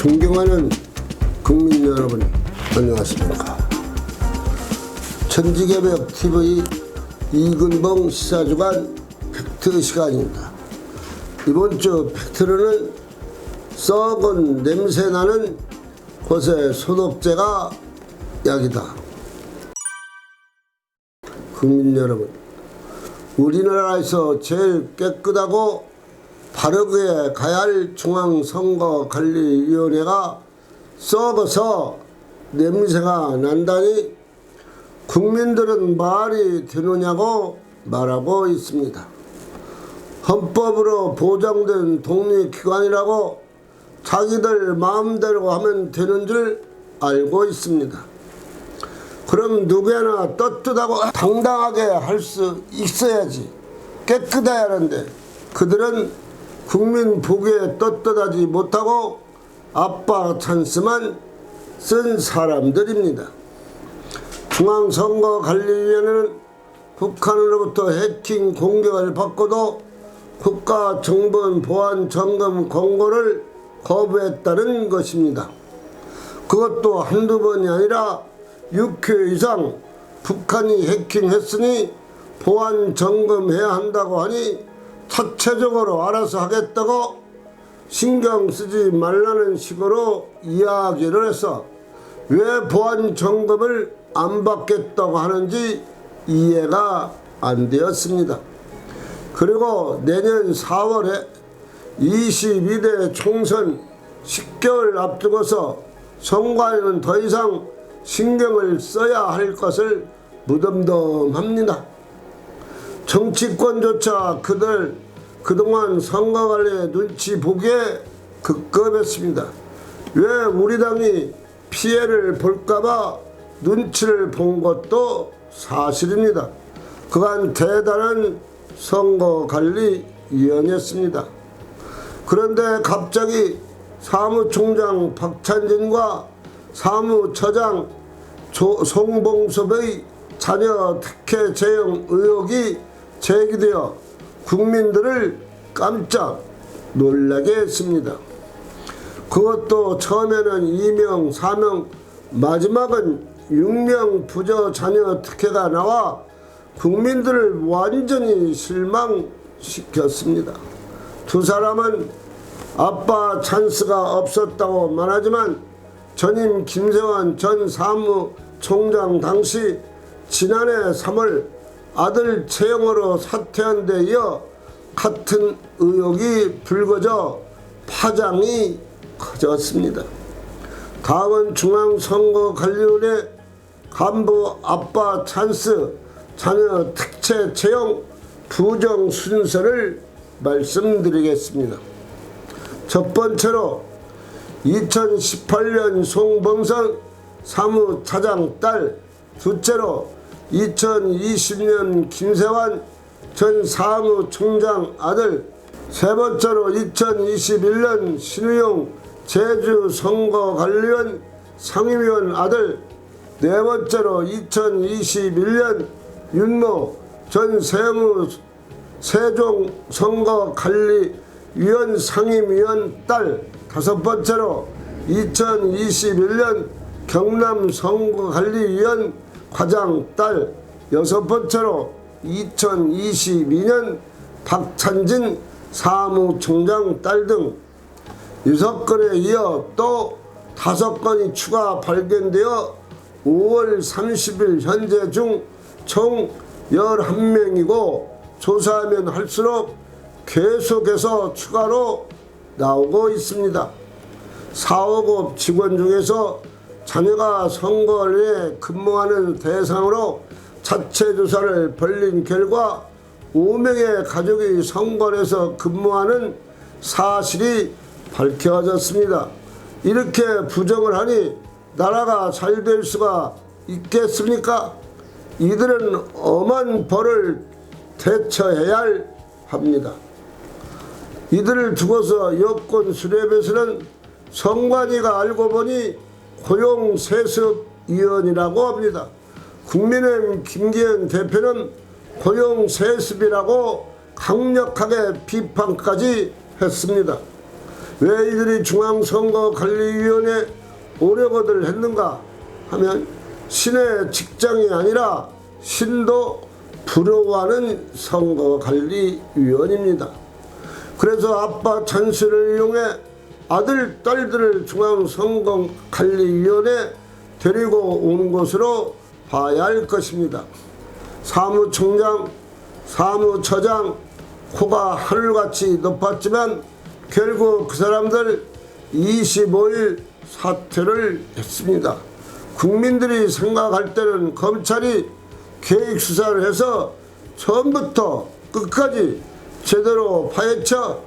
존경하는 국민 여러분, 안녕하십니까. 천지개벽TV 이근봉 시사주간 팩트 시간입니다. 이번 주 팩트로는 썩은 냄새나는 곳에 소독제가 약이다. 국민 여러분, 우리나라에서 제일 깨끗하고 바르게 가야 할 중앙선거관리위원회가 썩어서 냄새가 난다니 국민들은 말이 되느냐고 말하고 있습니다. 헌법으로 보장된 독립기관이라고 자기들 마음대로 하면 되는 줄 알고 있습니다. 그럼 누구나 떳떳하고 당당하게 할 수 있어야지. 깨끗해야 하는데 그들은 국민 보기에 떳떳하지 못하고 아빠 찬스만 쓴 사람들입니다. 중앙선거관리위원회는 북한으로부터 해킹 공격을 받고도 국가정보원 보안 점검 권고를 거부했다는 것입니다. 그것도 한두 번이 아니라 6회 이상 북한이 해킹했으니 보안 점검해야 한다고 하니 자체적으로 알아서 하겠다고 신경 쓰지 말라는 식으로 이야기를 해서 왜 보안 점검을 안 받겠다고 하는지 이해가 안 되었습니다. 그리고 내년 4월에 22대 총선 10개월 앞두고서 선거에는 더 이상 신경을 써야 할 것을 무덤덤합니다. 정치권조차 그들 그동안 선거관리의 눈치 보기에 급급했습니다. 왜 우리 당이 피해를 볼까봐 눈치를 본 것도 사실입니다. 그간 대단한 선거관리위원회였습니다. 그런데 갑자기 사무총장 박찬진과 사무처장 송봉섭의 자녀 특혜 제형 의혹이 제기되어 국민들을 깜짝 놀라게 했습니다. 그것도 처음에는 2명, 4명, 마지막은 6명 부저 자녀 특혜가 나와 국민들을 완전히 실망시켰습니다. 두 사람은 아빠 찬스가 없었다고 말하지만 전임 김세환 전 사무총장 당시 지난해 3월 아들 채용으로 사퇴한 데 이어 같은 의혹이 불거져 파장이 커졌습니다. 다음은 중앙선거관리위원회 간부 아빠 찬스 자녀 특채 채용 부정 순서를 말씀드리겠습니다. 첫 번째로 2018년 송범선 사무차장 딸, 둘째로 2020년 김세환 전 사무총장 아들, 세 번째로 2021년 신우용 제주선거관리원 상임위원 아들, 네 번째로 2021년 윤모 전 세종선거관리위원 상임위원 딸, 다섯 번째로 2021년 경남선거관리위원 과장 딸, 여섯 번째로 2022년 박찬진 사무총장 딸 등 6건에 이어 또 5건이 추가 발견되어 5월 30일 현재 중 총 11명이고 조사하면 할수록 계속해서 추가로 나오고 있습니다. 사업업 직원 중에서 자녀가 선거에 근무하는 대상으로 자체 조사를 벌린 결과 5명의 가족이 선거에서 근무하는 사실이 밝혀졌습니다. 이렇게 부정을 하니 나라가 잘 될 수가 있겠습니까? 이들은 엄한 벌을 대처해야 합니다. 이들을 두고서 여권 수립에서는 선관위가 알고 보니 고용세습위원이라고 합니다. 국민의힘 김기현 대표는 고용세습이라고 강력하게 비판까지 했습니다. 왜 이들이 중앙선거관리위원회 오려거들 했는가 하면 신의 직장이 아니라 신도 부러워하는 선거관리위원입니다. 그래서 아빠 찬스를 이용해 아들, 딸들을 중앙선거관리위원회 데리고 온 것으로 봐야 할 것입니다. 사무총장, 사무처장 코가 하늘같이 높았지만 결국 그 사람들 25일 사퇴를 했습니다. 국민들이 생각할 때는 검찰이 계획수사를 해서 처음부터 끝까지 제대로 파헤쳐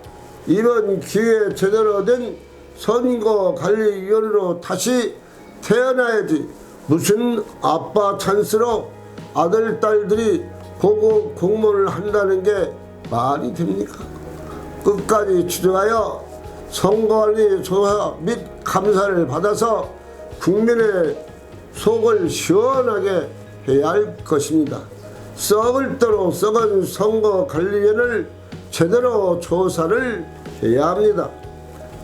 이번 기회에 제대로 된 선거관리위원회로 다시 태어나야지 무슨 아빠 찬스로 아들, 딸들이 보고 공모를 한다는 게 말이 됩니까? 끝까지 추정하여 선거관리 조사 및 감사를 받아서 국민의 속을 시원하게 해야 할 것입니다. 썩을 대로 썩은 선거관리위원회를 제대로 조사를 해야 합니다.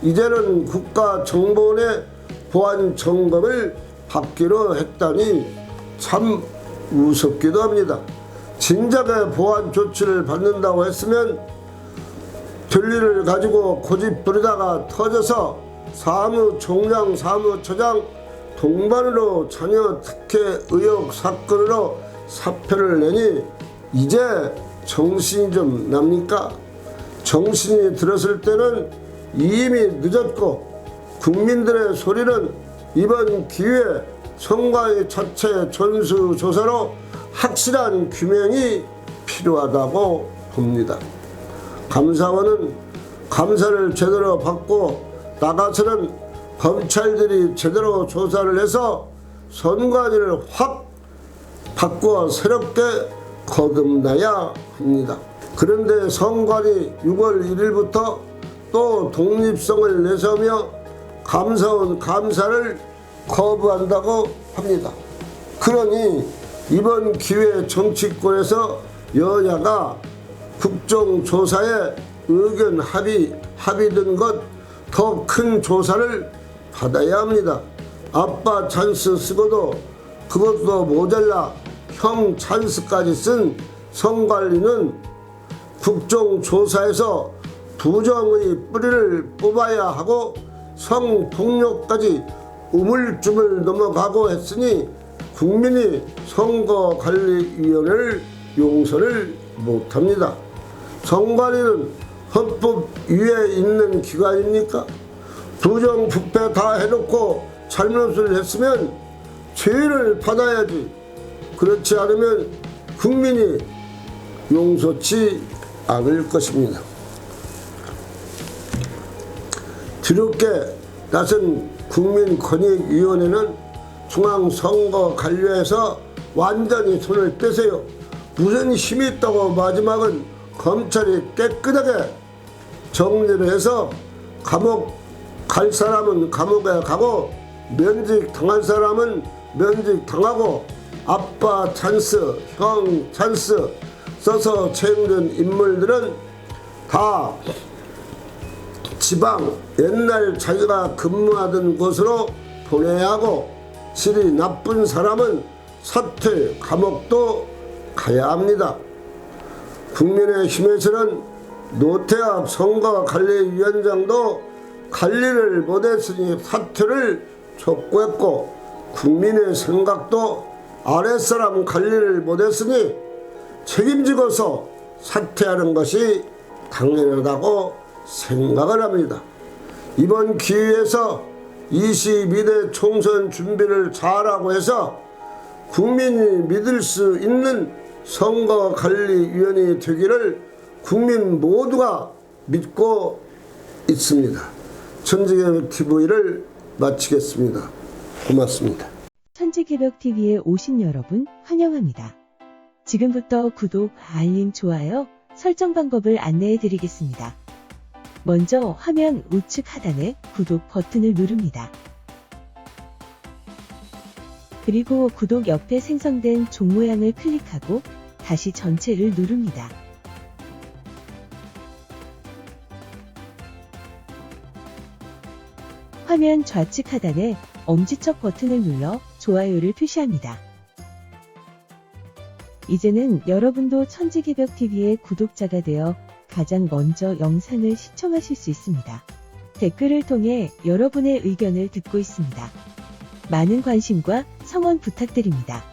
이제는 국가정보원의 보안 점검을 받기로 했다니 참 무섭기도 합니다. 진작에 보안 조치를 받는다고 했으면 될 일을 가지고 고집 부리다가 터져서 사무총장, 사무처장 동반으로 자녀 특혜 의혹 사건으로 사표를 내니 이제 정신이 좀 납니까? 정신이 들었을 때는 이미 늦었고 국민들의 소리는 이번 기회에 선관위 자체 전수조사로 확실한 규명이 필요하다고 봅니다. 감사원은 감사를 제대로 받고 나가서는 검찰들이 제대로 조사를 해서 선관위를 확 바꾸어 새롭게 거듭나야 합니다. 그런데 선관위 6월 1일부터 또 독립성을 내세우며 감사원 감사를 거부한다고 합니다. 그러니 이번 기회에 정치권에서 여야가 국정조사에 의견 합의된 것 더 큰 조사를 받아야 합니다. 아빠 찬스 쓰고도 그것도 모자라 형 찬스까지 쓴 선관위는 국정조사에서 부정의 뿌리를 뽑아야 하고 성폭력까지 우물쭈물 넘어가고 했으니 국민이 선거관리위원회를 용서를 못합니다. 선관위는 헌법 위에 있는 기관입니까? 부정부패 다 해놓고 잘못을 했으면 죄를 받아야지. 그렇지 않으면 국민이 용서치 않을 것입니다. 뒤늦게 나선 국민권익위원회는 중앙선거관리에서 완전히 손을 떼세요. 무슨 힘이 있다고 마지막은 검찰이 깨끗하게 정리를 해서 감옥 갈 사람은 감옥에 가고 면직 당할 사람은 면직 당하고 아빠 찬스, 형 찬스 써서 채용된 인물들은 다 지방 옛날 자기가 근무하던 곳으로 보내야 하고 질이 나쁜 사람은 사퇴, 감옥도 가야 합니다. 국민의힘에서는 노태합 선거관리위원장도 관리를 못했으니 사퇴를 촉구했고 국민의 생각도 아랫사람 관리를 못했으니 책임지고서 사퇴하는 것이 당연하다고 생각을 합니다. 이번 기회에서 22대 총선 준비를 잘하고 해서 국민이 믿을 수 있는 선거관리위원회 되기를 국민 모두가 믿고 있습니다. 천지개벽TV를 마치겠습니다. 고맙습니다. 천지개벽TV에 오신 여러분 환영합니다. 지금부터 구독, 알림, 좋아요, 설정 방법을 안내해 드리겠습니다. 먼저 화면 우측 하단에 구독 버튼을 누릅니다. 그리고 구독 옆에 생성된 종 모양을 클릭하고 다시 전체를 누릅니다. 화면 좌측 하단에 엄지척 버튼을 눌러 좋아요를 표시합니다. 이제는 여러분도 천지개벽TV의 구독자가 되어 가장 먼저 영상을 시청하실 수 있습니다. 댓글을 통해 여러분의 의견을 듣고 있습니다. 많은 관심과 성원 부탁드립니다.